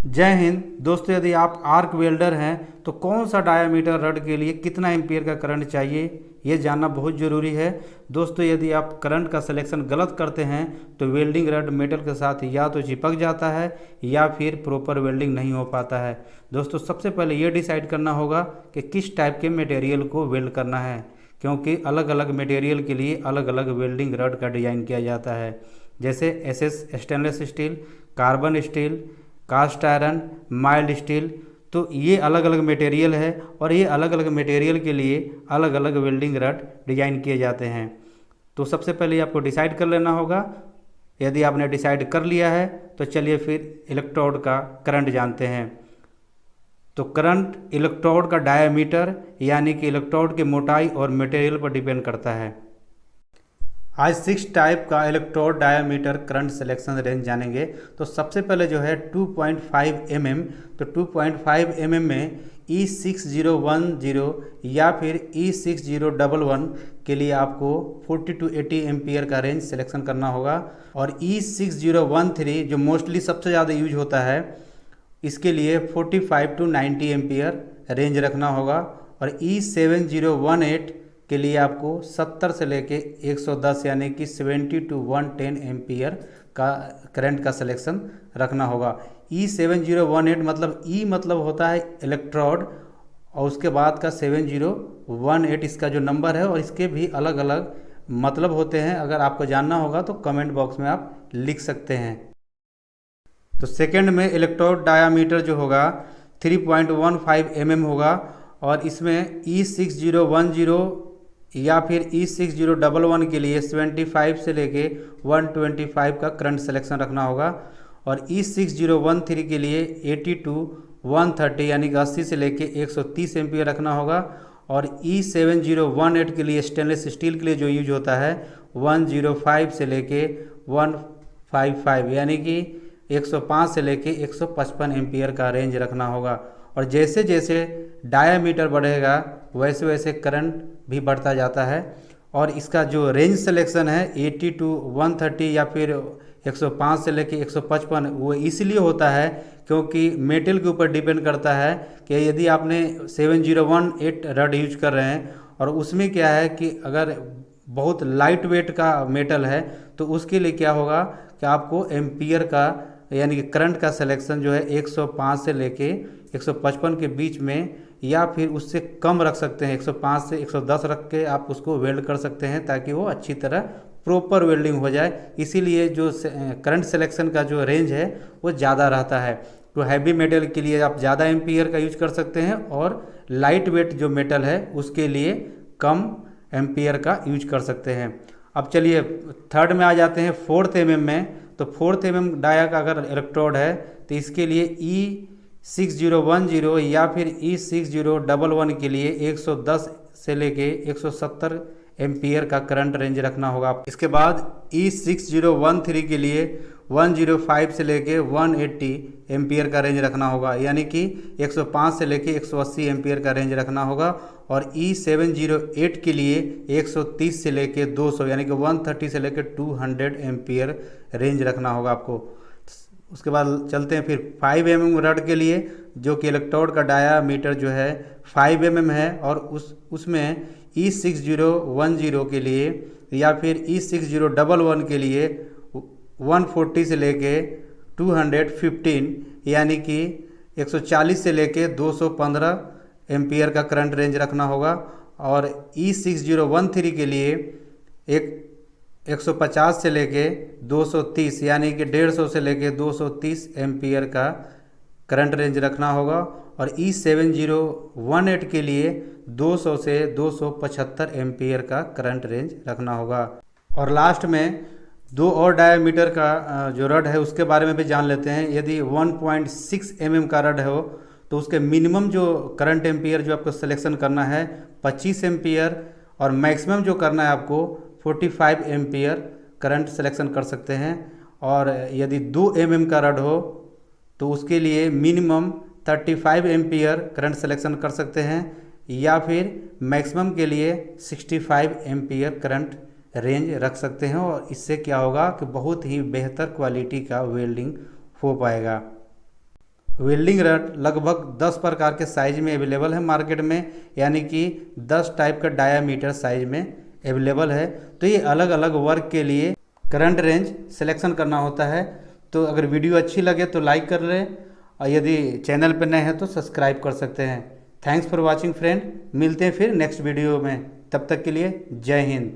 जय हिंद दोस्तों, यदि आप आर्क वेल्डर हैं तो कौन सा डायामीटर रड के लिए कितना एम्पियर का करंट चाहिए ये जानना बहुत ज़रूरी है। दोस्तों, यदि आप करंट का सिलेक्शन गलत करते हैं तो वेल्डिंग रड मेटल के साथ या तो चिपक जाता है या फिर प्रॉपर वेल्डिंग नहीं हो पाता है। दोस्तों, सबसे पहले ये डिसाइड करना होगा कि किस टाइप के मटेरियल को वेल्ड करना है, क्योंकि अलग अलग मटेरियल के लिए अलग अलग वेल्डिंग रड का डिज़ाइन किया जाता है। जैसे SS stainless steel, carbon steel, cast iron, mild steel. तो ये अलग अलग मटेरियल है और ये अलग अलग मटेरियल के लिए अलग अलग वेल्डिंग रड डिजाइन किए जाते हैं। तो सबसे पहले आपको डिसाइड कर लेना होगा। यदि आपने डिसाइड कर लिया है तो चलिए फिर इलेक्ट्रोड का करंट जानते हैं। तो करंट इलेक्ट्रोड का डायामीटर यानी कि इलेक्ट्रोड की मोटाई और मटेरियल पर डिपेंड करता है। आज 6 टाइप का electrode diameter current selection range जानेंगे। तो सबसे पहले जो है 2.5 mm। तो 2.5 mm में E6010 या फिर E6011 के लिए आपको 40 to 80 एम्पियर का रेंज सिलेक्शन करना होगा। और E6013 जो मोस्टली सबसे ज़्यादा यूज होता है, इसके लिए 45 to 90 एम्पियर रेंज रखना होगा। और E7018 के लिए आपको 70 से लेके 110 यानी कि 70 to 110 एम्पियर का करंट का सिलेक्शन रखना होगा। E7018 मतलब E मतलब होता है इलेक्ट्रोड और उसके बाद का 7018 इसका जो नंबर है, और इसके भी अलग अलग मतलब होते हैं। अगर आपको जानना होगा तो कमेंट बॉक्स में आप लिख सकते हैं। तो सेकंड में इलेक्ट्रोड डायामीटर जो होगा 3.15 mm होगा और इसमें E6010 या फिर E6011 के लिए 75 से लेके 125 का करंट सिलेक्शन रखना होगा। और E6013 के लिए 80 to 130 यानी कि 80 से लेके 130 एम्पियर रखना होगा। और E7018 के लिए स्टेनलेस स्टील के लिए जो यूज होता है 105 से लेके 155 यानी कि 105 से लेके 155 एम्पियर का रेंज रखना होगा। और जैसे जैसे डायामीटर बढ़ेगा वैसे वैसे करंट भी बढ़ता जाता है। और इसका जो रेंज सिलेक्शन है 80 to 130 या फिर 105 से लेके 155 वो इसलिए होता है क्योंकि मेटल के ऊपर डिपेंड करता है कि यदि आपने 7018 रड यूज कर रहे हैं और उसमें क्या है कि अगर बहुत लाइट वेट का मेटल है तो उसके लिए क्या होगा कि आपको एम्पियर का यानी कि करंट का सिलेक्शन जो है 105 से लेके 155 के बीच में या फिर उससे कम रख सकते हैं। 105 से 110 रख के आप उसको वेल्ड कर सकते हैं ताकि वो अच्छी तरह प्रॉपर वेल्डिंग हो जाए। इसीलिए जो करंट सिलेक्शन का जो रेंज है वो ज़्यादा रहता है। तो हैवी मेटल के लिए आप ज़्यादा एम्पियर का यूज कर सकते हैं और लाइट वेट जो मेटल है उसके लिए कम एम्पियर का यूज कर सकते हैं। अब चलिए थर्ड में आ जाते हैं 4th mm में। तो 4th mm डाया का अगर इलेक्ट्रोड है तो इसके लिए E6010 या फिर E6011 के लिए 110 से लेके 170 एम्पियर का करंट रेंज रखना होगा। इसके बाद E6013 के लिए 105 से लेके 180 एम्पियर का रेंज रखना होगा, यानी कि 105 से लेके 180 एम्पियर का रेंज रखना होगा। और E708 के लिए 130 से लेके 200 यानी कि 130 से लेके 200 एम्पियर रेंज रखना होगा आपको। उसके बाद चलते हैं फिर 5 mm रड के लिए, जो कि इलेक्ट्रोड का डायामीटर जो है 5 mm है। और उसमें E6010 के लिए या फिर E6011 के लिए 140 से लेके 215 यानी कि 140 से लेके 215 एम्पियर का करंट रेंज रखना होगा। और E6013 के लिए 150 से लेके 230 यानी कि 150 से लेके 230 एम्पियर का करंट रेंज रखना होगा। और E7018 के लिए 200 से 275 एम्पियर का करंट रेंज रखना होगा। और लास्ट में दो और डायामीटर का जो रड है उसके बारे में भी जान लेते हैं। यदि 1.6 mm का रड हो तो उसके मिनिमम जो करंट एम्पियर जो आपको सिलेक्शन करना है 25 एम्पियर, और मैक्सिमम जो करना है आपको 45 एम्पियर करंट सिलेक्शन कर सकते हैं। और यदि 2 mm का रड हो तो उसके लिए मिनिमम 35 एम्पियर करंट सिलेक्शन कर सकते हैं या फिर मैक्सिमम के लिए 65 एम्पियर करंट रेंज रख सकते हैं। और इससे क्या होगा कि बहुत ही बेहतर क्वालिटी का वेल्डिंग हो पाएगा। वेल्डिंग रड लगभग 10 प्रकार के साइज में अवेलेबल है मार्केट में, यानी कि 10 टाइप का डायामीटर साइज में अवेलेबल है। तो ये अलग अलग वर्क के लिए करंट रेंज सिलेक्शन करना होता है। तो अगर वीडियो अच्छी लगे तो लाइक कर लें, और यदि चैनल पर नए हैं तो सब्सक्राइब कर सकते हैं। थैंक्स फॉर वॉचिंग फ्रेंड, मिलते हैं फिर नेक्स्ट वीडियो में, तब तक के लिए जय हिंद।